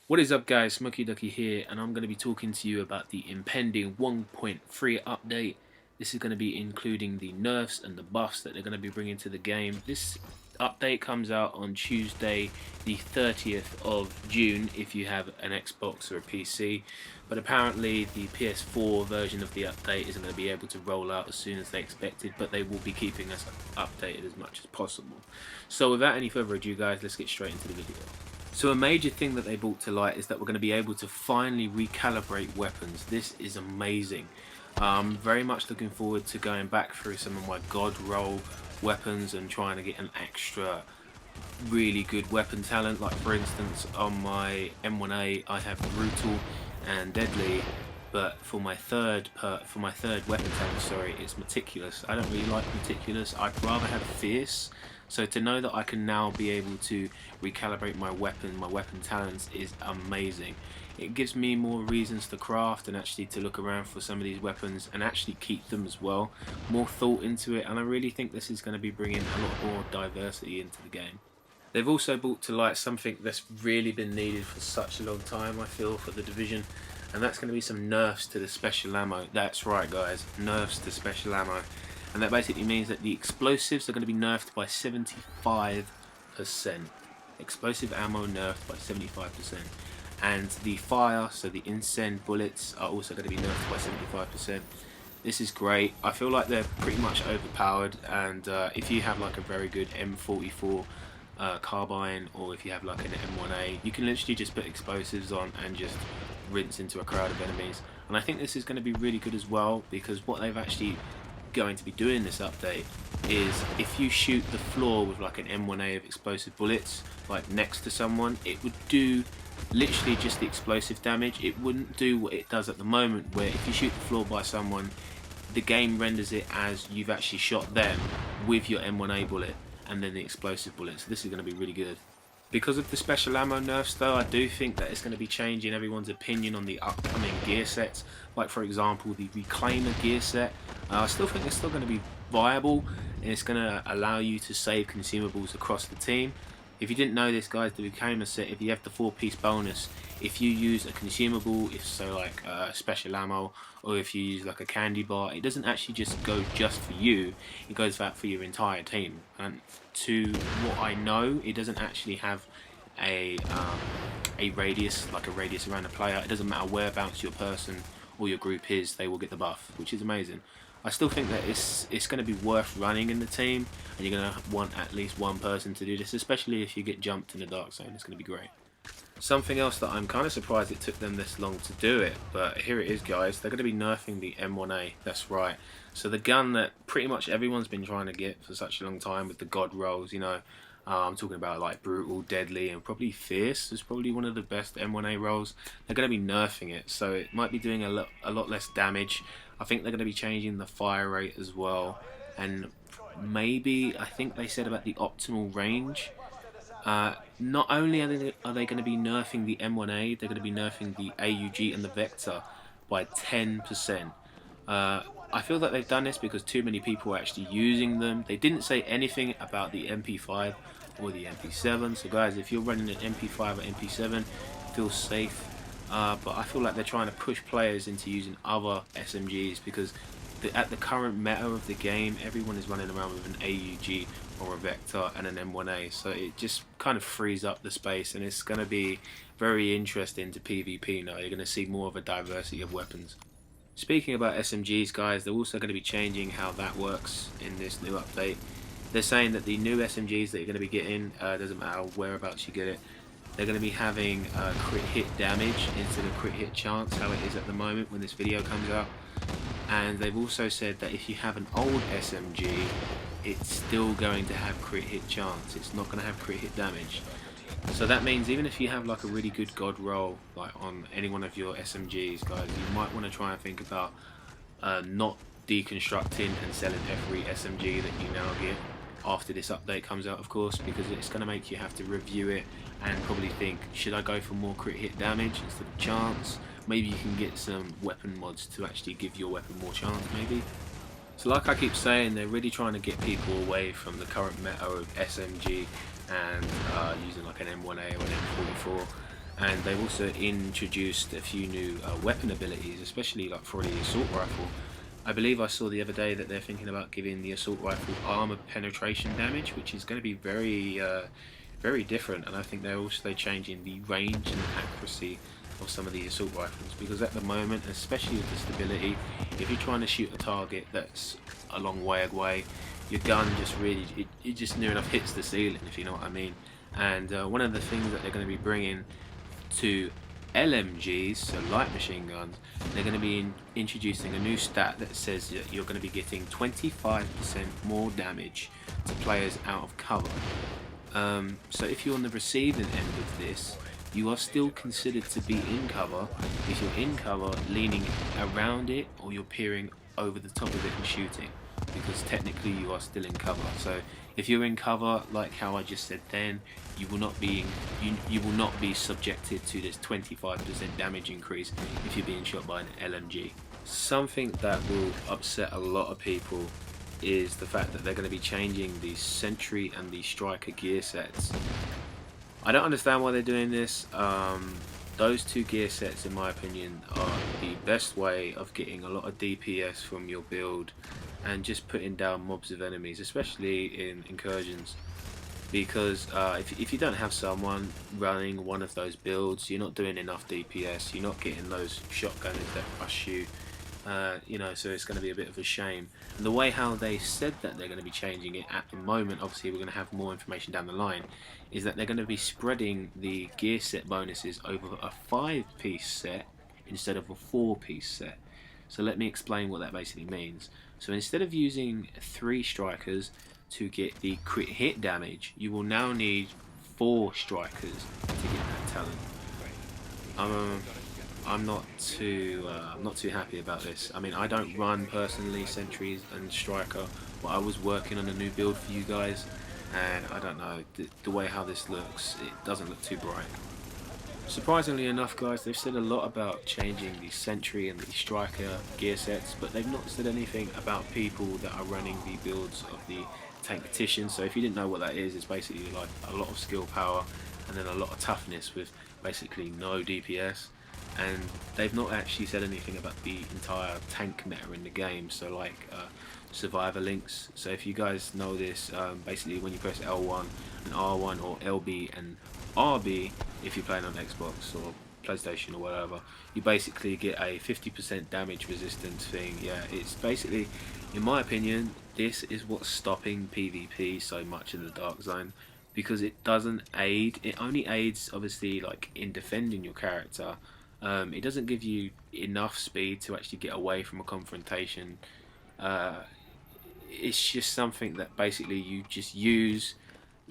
What is up guys, Smoky Ducky here, and I'm going to be talking to you about the impending 1.3 update. This is going to be including the nerfs and the buffs that they're going to be bringing to the game. This update comes out on Tuesday the 30th of June if you have an Xbox or a PC, but apparently the PS4 version of the update isn't going to be able to roll out as soon as they expected, but they will be keeping us updated as much as possible. So without any further ado guys, let's get straight into the video. So a major thing that they brought to light is that we're going to be able to finally recalibrate weapons. This is amazing. Very much looking forward to going back through some of my god roll weapons and trying to get an extra really good weapon talent. Like for instance on my M1A I have brutal and deadly, but for my third weapon talent, sorry, it's meticulous. I don't really like meticulous. I'd rather have fierce. So to know that I can now be able to recalibrate my weapon talents is amazing. It gives me more reasons to craft and actually to look around for some of these weapons and actually keep them as well. More thought into it, and I really think this is going to be bringing a lot more diversity into the game. They've also brought to light something that's really been needed for such a long time, I feel, for the Division, and that's going to be some nerfs to the special ammo. That's right guys, nerfs to special ammo. And that basically means that the explosives are going to be nerfed by 75%. Explosive ammo nerfed by 75%. And the fire, so the incend bullets, are also going to be nerfed by 75%. This is great. I feel like they're pretty much overpowered, and if you have like a very good M44 carbine, or if you have like an M1A, you can literally just put explosives on and just rinse into a crowd of enemies. And I think this is going to be really good as well, because what they've actually going to be doing this update is if you shoot the floor with like an M1A of explosive bullets like next to someone, it would do literally just the explosive damage. It wouldn't do what it does at the moment, where if you shoot the floor by someone, the game renders it as you've actually shot them with your M1A bullet and then the explosive bullet. So this is going to be really good. Because of the special ammo nerfs though, I do think that it's going to be changing everyone's opinion on the upcoming gear sets. Like for example the Reclaimer gear set. I still think it's still going to be viable, and it's going to allow you to save consumables across the team. If you didn't know this guys, the Reclaimer set, if you have the 4-piece bonus, if you use a consumable, if so like special ammo, or if you use like a candy bar, it doesn't actually just go just for you, it goes out for your entire team. And to what I know, it doesn't actually have a radius, like a radius around the player. It doesn't matter whereabouts your person or your group is, they will get the buff, which is amazing. I still think that it's going to be worth running in the team, and you're going to want at least one person to do this, especially if you get jumped in the dark zone. It's going to be great. Something else that I'm kind of surprised it took them this long to do it, but here it is guys, they're going to be nerfing the M1A, that's right. So the gun that pretty much everyone's been trying to get for such a long time with the god rolls, you know, I'm talking about like brutal, deadly, and probably fierce is probably one of the best M1A rolls. They're going to be nerfing it, so it might be doing a lot less damage. I think they're going to be changing the fire rate as well, and maybe I think they said about the optimal range. Not only are they going to be nerfing the M1A, they're going to be nerfing the AUG and the Vector by 10%. I feel that they've done this because too many people are actually using them. They didn't say anything about the MP5 or the MP7, so guys, if you're running an MP5 or MP7, feel safe. But I feel like they're trying to push players into using other SMGs, because at the current meta of the game, everyone is running around with an AUG or a Vector and an M1A, so it just kind of frees up the space, and it's going to be very interesting to PvP now. You're going to see more of a diversity of weapons. Speaking about SMGs guys, they're also going to be changing how that works in this new update. They're saying that the new SMGs that you're going to be getting, doesn't matter whereabouts you get it, they're going to be having crit hit damage instead of crit hit chance, how it is at the moment when this video comes out. And they've also said that if you have an old SMG, it's still going to have crit hit chance, it's not going to have crit hit damage. So that means even if you have like a really good god roll like on any one of your SMGs guys, you might want to try and think about not deconstructing and selling every SMG that you now get after this update comes out, of course, because it's going to make you have to review it and probably think, should I go for more crit hit damage instead of chance? Maybe you can get some weapon mods to actually give your weapon more chance maybe. So like I keep saying, they're really trying to get people away from the current meta of SMG and using like an M1A or an M44. and they've also introduced a few new weapon abilities, especially like for the assault rifle. I believe I saw the other day that they're thinking about giving the assault rifle armor penetration damage, which is going to be very different. And I think they're also changing the range and accuracy of some of the assault rifles, because at the moment, especially with the stability, if you're trying to shoot a target that's a long way away, your gun just really it just near enough hits the ceiling, if you know what I mean. And one of the things that they're going to be bringing to LMGs, so light machine guns, they're going to be introducing a new stat that says that you're going to be getting 25% more damage to players out of cover. So if you're on the receiving end of this, you are still considered to be in cover if you're in cover leaning around it, or you're peering over the top of it and shooting, because technically you are still in cover. So if you're in cover, like how I just said then, you will not be subjected to this 25% damage increase if you're being shot by an LMG. Something that will upset a lot of people is the fact that they're going to be changing the sentry and the striker gear sets. I don't understand why they're doing this. Those two gear sets, in my opinion, are the best way of getting a lot of DPS from your build and just putting down mobs of enemies, especially in incursions. Because if you don't have someone running one of those builds, you're not doing enough DPS, you're not getting those shotgunners that rush you. You know, so it's going to be a bit of a shame. And the way how they said that they're going to be changing it at the moment, obviously we're going to have more information down the line, is that they're going to be spreading the gear set bonuses over a 5-piece set instead of a 4-piece set. So let me explain what that basically means. So instead of using 3 strikers to get the crit hit damage, you will now need 4 strikers to get that talent. I'm not too happy about this. I mean, I don't run personally sentries and striker, but I was working on a new build for you guys, and I don't know, the way how this looks, it doesn't look too bright. Surprisingly enough, guys, they've said a lot about changing the sentry and the striker gear sets, but they've not said anything about people that are running the builds of the tank-petition. So if you didn't know what that is, it's basically like a lot of skill power and then a lot of toughness with basically no DPS. And they've not actually said anything about the entire tank meta in the game, so like survivor links. So if you guys know this, basically when you press L1 and R1 or LB and RB, if you're playing on Xbox or PlayStation or whatever, you basically get a 50% damage resistance thing. Yeah, it's basically, in my opinion, this is what's stopping PvP so much in the Dark Zone, because it doesn't aid. It only aids obviously like in defending your character. It doesn't give you enough speed to actually get away from a confrontation. It's just something that basically you just use,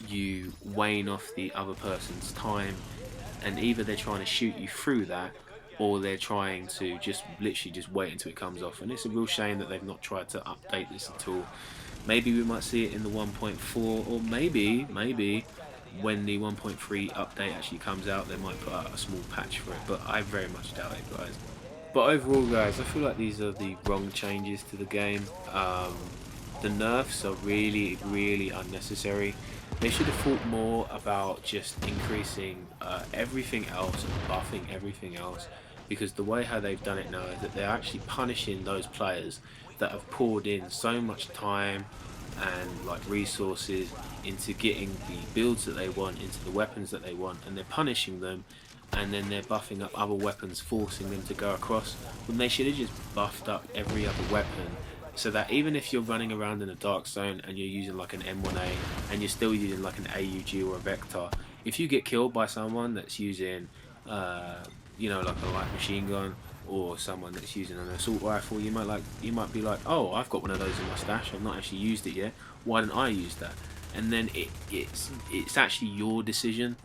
you wane off the other person's time, and either they're trying to shoot you through that, or they're trying to just literally just wait until it comes off. And it's a real shame that they've not tried to update this at all. Maybe we might see it in the 1.4, or maybe when the 1.3 update actually comes out, they might put out a small patch for it, but I very much doubt it, guys. But overall, guys, I feel like these are the wrong changes to the game. The nerfs are really unnecessary. They should have thought more about just increasing everything else and buffing everything else, because the way how they've done it now is that they're actually punishing those players that have poured in so much time and like resources into getting the builds that they want, into the weapons that they want, and they're punishing them, and then they're buffing up other weapons, forcing them to go across, when they should have just buffed up every other weapon, so that even if you're running around in a dark zone and you're using like an M1A and you're still using like an AUG or a Vector, if you get killed by someone that's using you know, like a light machine gun, or someone that's using an assault rifle, you might be like, oh, I've got one of those in my stash, I've not actually used it yet, why didn't I use that? And then it's actually your decision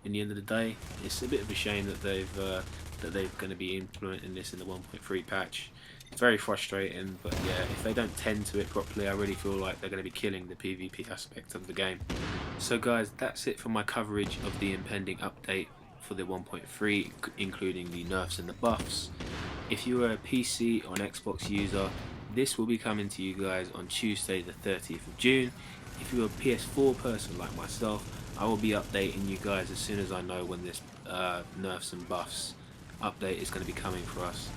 in the end of the day. It's a bit of a shame that they're going to be implementing this in the 1.3 patch. It's very frustrating, but yeah, if they don't tend to it properly, I really feel like they're going to be killing the PvP aspect of the game. So guys, that's it for my coverage of the impending update for the 1.3, including the nerfs and the buffs. If you are a PC or an Xbox user, this will be coming to you guys on Tuesday the 30th of June. If you're a PS4 person like myself, I will be updating you guys as soon as I know when this nerfs and buffs update is going to be coming for us.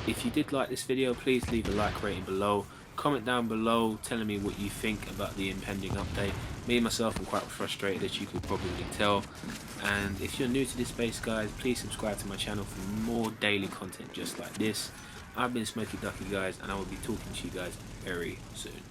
If you did like this video, please leave a like rating below. Comment down below telling me what you think about the impending update. Me myself, I'm quite frustrated, as you could probably tell. And if you're new to this space, guys, please subscribe to my channel for more daily content just like this. I've been Smoky Ducky, guys, and I will be talking to you guys very soon.